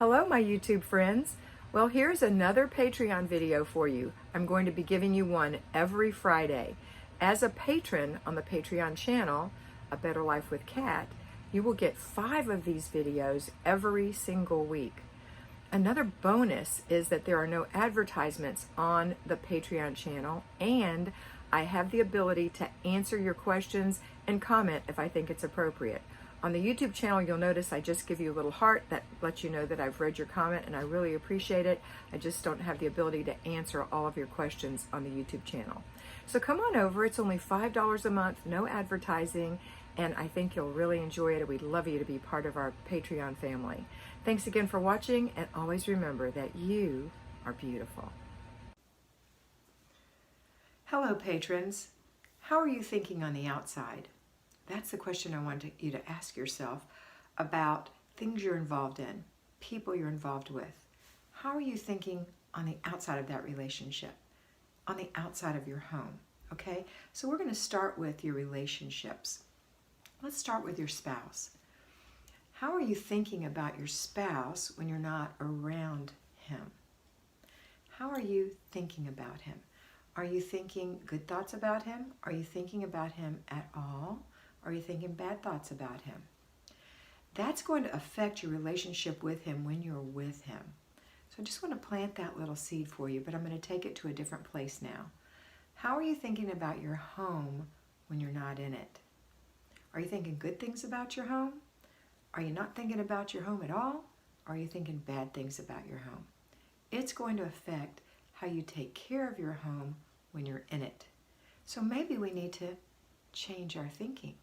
Hello, my YouTube friends. Well, here's another Patreon video for you. I'm going to be giving you one every Friday. As a patron on the Patreon channel, A Better Life with Kat, you will get 5 of these videos every single week. Another bonus is that there are no advertisements on the Patreon channel, and I have the ability to answer your questions and comment if I think it's appropriate. On the YouTube channel, you'll notice I just give you a little heart that lets you know that I've read your comment, and I really appreciate it. I just don't have the ability to answer all of your questions on the YouTube channel. So come on over. It's only $5 a month, no advertising, and I think you'll really enjoy it, and we'd love you to be part of our Patreon family. Thanks again for watching, and always remember that you are beautiful. Hello, patrons. How are you thinking on the outside? That's the question I want you to ask yourself about things you're involved in, people you're involved with. How are you thinking on the outside of that relationship, on the outside of your home? Okay, so we're going to start with your relationships. Let's start with your spouse. How are you thinking about your spouse when you're not around him? How are you thinking about him? Are you thinking good thoughts about him? Are you thinking about him at all? Are you thinking bad thoughts about him? That's going to affect your relationship with him when you're with him. So I just want to plant that little seed for you, but I'm going to take it to a different place now. How are you thinking about your home when you're not in it? Are you thinking good things about your home? Are you not thinking about your home at all? Or are you thinking bad things about your home? It's going to affect how you take care of your home when you're in it. So maybe we need to change our thinking.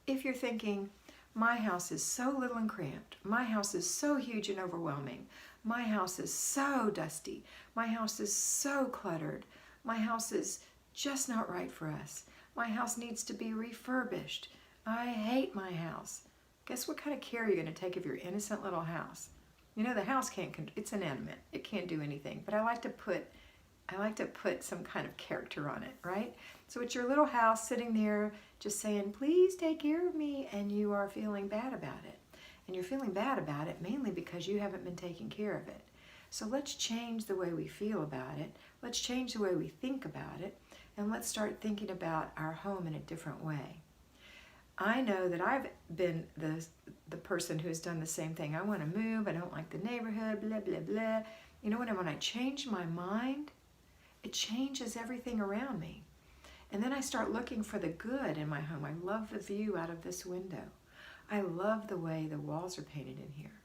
If you're thinking, my house is so little and cramped, my house is so huge and overwhelming, my house is so dusty, my house is so cluttered, my house is just not right for us, my house needs to be refurbished, I hate my house. Guess what kind of care you're going to take of your innocent little house? You know, the house it's inanimate, it can't do anything, but I like to put some kind of character on it, right? So it's your little house sitting there just saying, please take care of me, and you are feeling bad about it. And you're feeling bad about it mainly because you haven't been taking care of it. So let's change the way we feel about it. Let's change the way we think about it, and let's start thinking about our home in a different way. I know that I've been the person who's done the same thing. I want to move, I don't like the neighborhood, blah, blah, blah. You know what, when I change my mind, it changes everything around me. And then I start looking for the good in my home. I love the view out of this window. I love the way the walls are painted in here.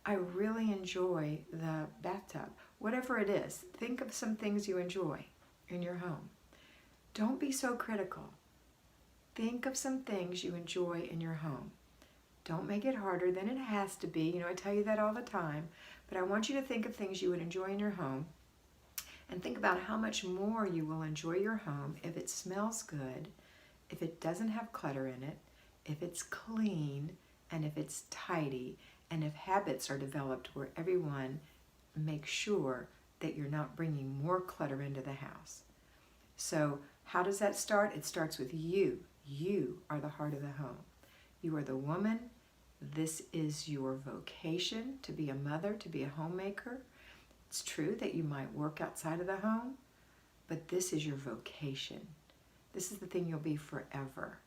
I really enjoy the bathtub. Whatever it is, think of some things you enjoy in your home. Don't be so critical. Think of some things you enjoy in your home. Don't make it harder than it has to be. You know, I tell you that all the time. But I want you to think of things you would enjoy in your home. And think about how much more you will enjoy your home if it smells good, if it doesn't have clutter in it, if it's clean, and if it's tidy, and if habits are developed where everyone makes sure that you're not bringing more clutter into the house. So how does that start? It starts with you. You are the heart of the home. You are the woman. This is your vocation, to be a mother, to be a homemaker. It's true that you might work outside of the home, but this is your vocation. This is the thing you'll be forever,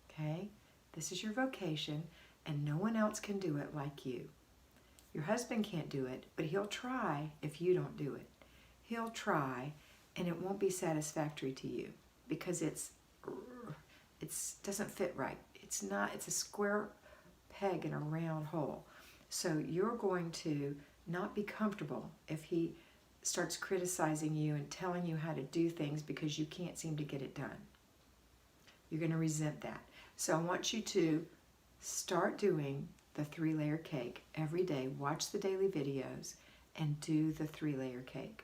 okay? This is your vocation, and no one else can do it like you. Your husband can't do it, but he'll try if you don't do it. He'll try, and it won't be satisfactory to you because it doesn't fit right. It's a square peg in a round hole. So you're going to not be comfortable if he starts criticizing you and telling you how to do things because you can't seem to get it done. You're going to resent that. So I want you to start doing the 3-layer cake every day. Watch the daily videos and do the 3-layer cake.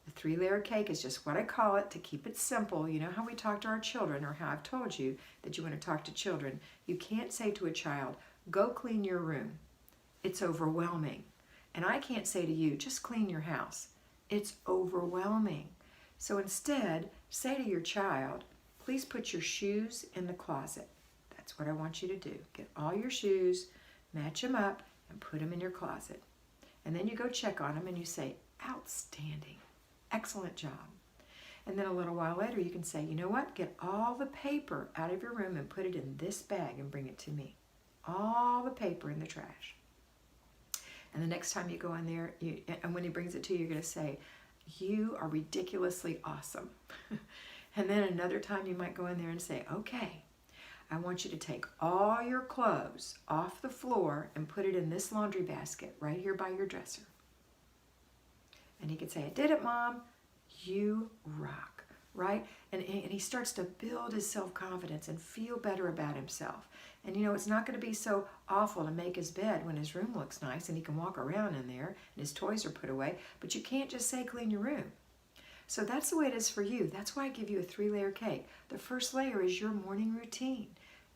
The 3-layer cake is just what I call it to keep it simple. You know how we talk to our children, or how I've told you that you want to talk to children. You can't say to a child, go clean your room. It's overwhelming. And I can't say to you, just clean your house. It's overwhelming. So instead, say to your child, please put your shoes in the closet. That's what I want you to do. Get all your shoes, match them up, and put them in your closet. And then you go check on them and you say, outstanding, excellent job. And then a little while later you can say, you know what, get all the paper out of your room and put it in this bag and bring it to me. All the paper in the trash. And the next time you go in there, and when he brings it to you, you're going to say, you are ridiculously awesome. And then another time you might go in there and say, okay, I want you to take all your clothes off the floor and put it in this laundry basket right here by your dresser. And he could say, I did it, Mom. You rock, right? And he starts to build his self-confidence and feel better about himself. And you know, it's not going to be so awful to make his bed when his room looks nice and he can walk around in there and his toys are put away, but you can't just say clean your room. So that's the way it is for you. That's why I give you a 3-layer cake. The first layer is your morning routine,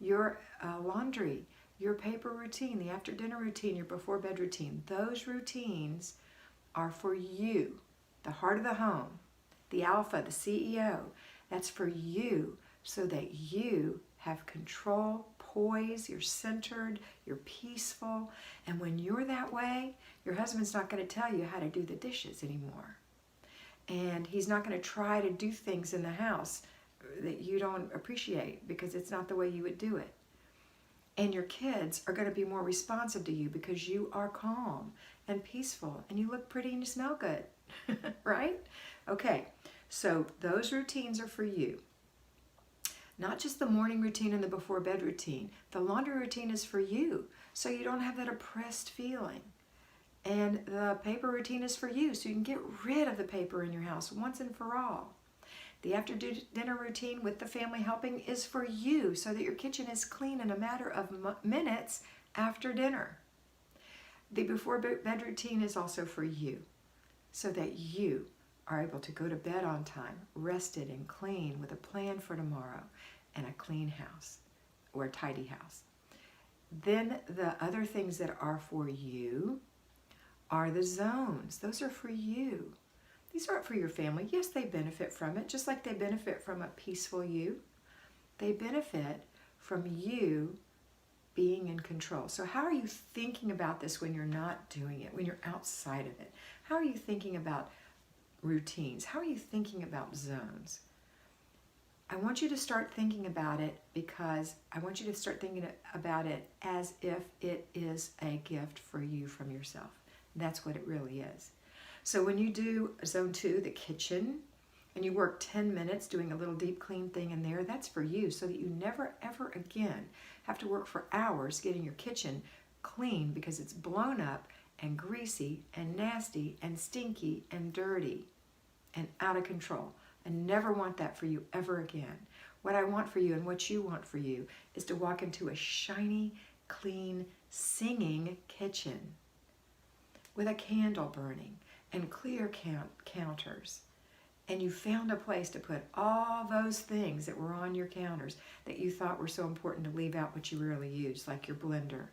your laundry, your paper routine, the after dinner routine, your before bed routine. Those routines are for you, the heart of the home, the alpha, the CEO. That's for you so that you have control, poise, you're centered, you're peaceful. And when you're that way, your husband's not going to tell you how to do the dishes anymore. And he's not going to try to do things in the house that you don't appreciate because it's not the way you would do it. And your kids are going to be more responsive to you because you are calm and peaceful and you look pretty and you smell good, right? Okay, so those routines are for you. Not just the morning routine and the before bed routine. The laundry routine is for you, so you don't have that oppressed feeling. And the paper routine is for you, so you can get rid of the paper in your house once and for all. The after dinner routine with the family helping is for you, so that your kitchen is clean in a matter of minutes after dinner. The before bed routine is also for you, so that you are able to go to bed on time, rested and clean with a plan for tomorrow and a clean house or a tidy house. Then the other things that are for you are the zones. Those are for you. These aren't for your family. Yes, they benefit from it, just like they benefit from a peaceful you. They benefit from you being in control. So how are you thinking about this when you're not doing it, when you're outside of it? How are you thinking about routines? How are you thinking about zones? I want you to start thinking about it because I want you to start thinking about it as if it is a gift for you from yourself. That's what it really is. So when you do zone 2, the kitchen, and you work 10 minutes doing a little deep clean thing in there, that's for you so that you never ever again have to work for hours getting your kitchen clean because it's blown up and greasy and nasty and stinky and dirty and out of control. I never want that for you ever again. What I want for you and what you want for you is to walk into a shiny, clean, singing kitchen with a candle burning and clear counters. And you found a place to put all those things that were on your counters that you thought were so important to leave out but you rarely use, like your blender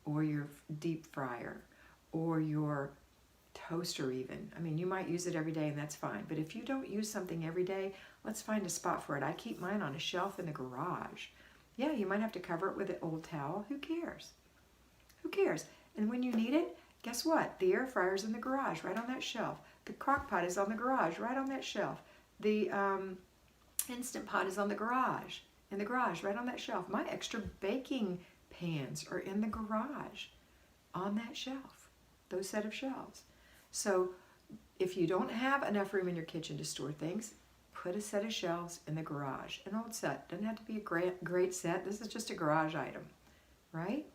or your deep fryer or your toaster even. I mean, you might use it every day and that's fine. But if you don't use something every day, let's find a spot for it. I keep mine on a shelf in the garage. Yeah, you might have to cover it with an old towel. Who cares? Who cares? And when you need it, guess what? The air fryer's in the garage, right on that shelf. The crock pot is on the garage, right on that shelf. The Instant Pot is on the garage, in the garage, right on that shelf. My extra baking pans are in the garage, on that shelf, those set of shelves. So if you don't have enough room in your kitchen to store things, put a set of shelves in the garage. An old set, doesn't have to be a great set. This is just a garage item, right?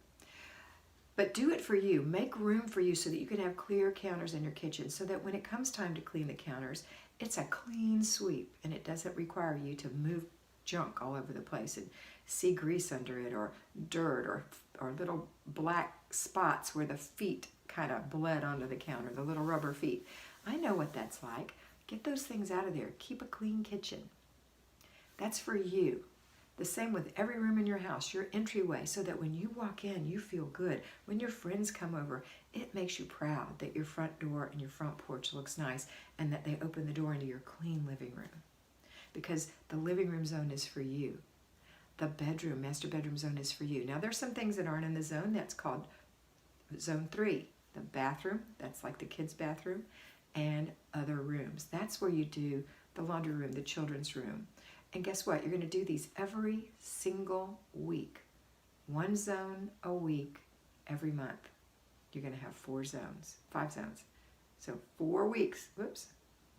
But do it for you. Make room for you so that you can have clear counters in your kitchen so that when it comes time to clean the counters, it's a clean sweep and it doesn't require you to move junk all over the place and see grease under it or dirt or little black spots where the feet kind of bled onto the counter, the little rubber feet. I know what that's like. Get those things out of there. Keep a clean kitchen. That's for you. The same with every room in your house, your entryway, so that when you walk in, you feel good. When your friends come over, it makes you proud that your front door and your front porch looks nice and that they open the door into your clean living room. Because the living room zone is for you. The master bedroom zone is for you. Now, there's some things that aren't in the zone. That's called zone 3. the bathroom, that's like the kids' bathroom, and other rooms. That's where you do the laundry room, the children's room. And guess what? You're going to do these every single week. One zone a week every month. You're going to have 5 zones. So 4 weeks, whoops,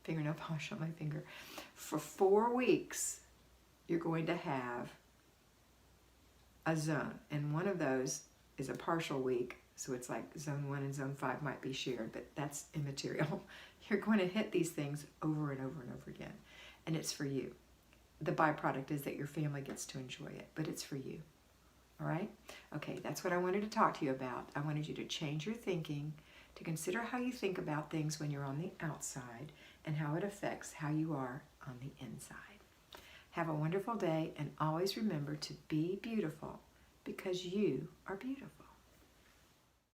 fingernail polish on my finger. For 4 weeks, you're going to have a zone. And one of those is a partial week. So it's like zone 1 and zone 5 might be shared, but that's immaterial. You're going to hit these things over and over and over again. And it's for you. The byproduct is that your family gets to enjoy it, but it's for you. All right? Okay, that's what I wanted to talk to you about. I wanted you to change your thinking, to consider how you think about things when you're on the outside and how it affects how you are on the inside. Have a wonderful day, and always remember to be beautiful because you are beautiful.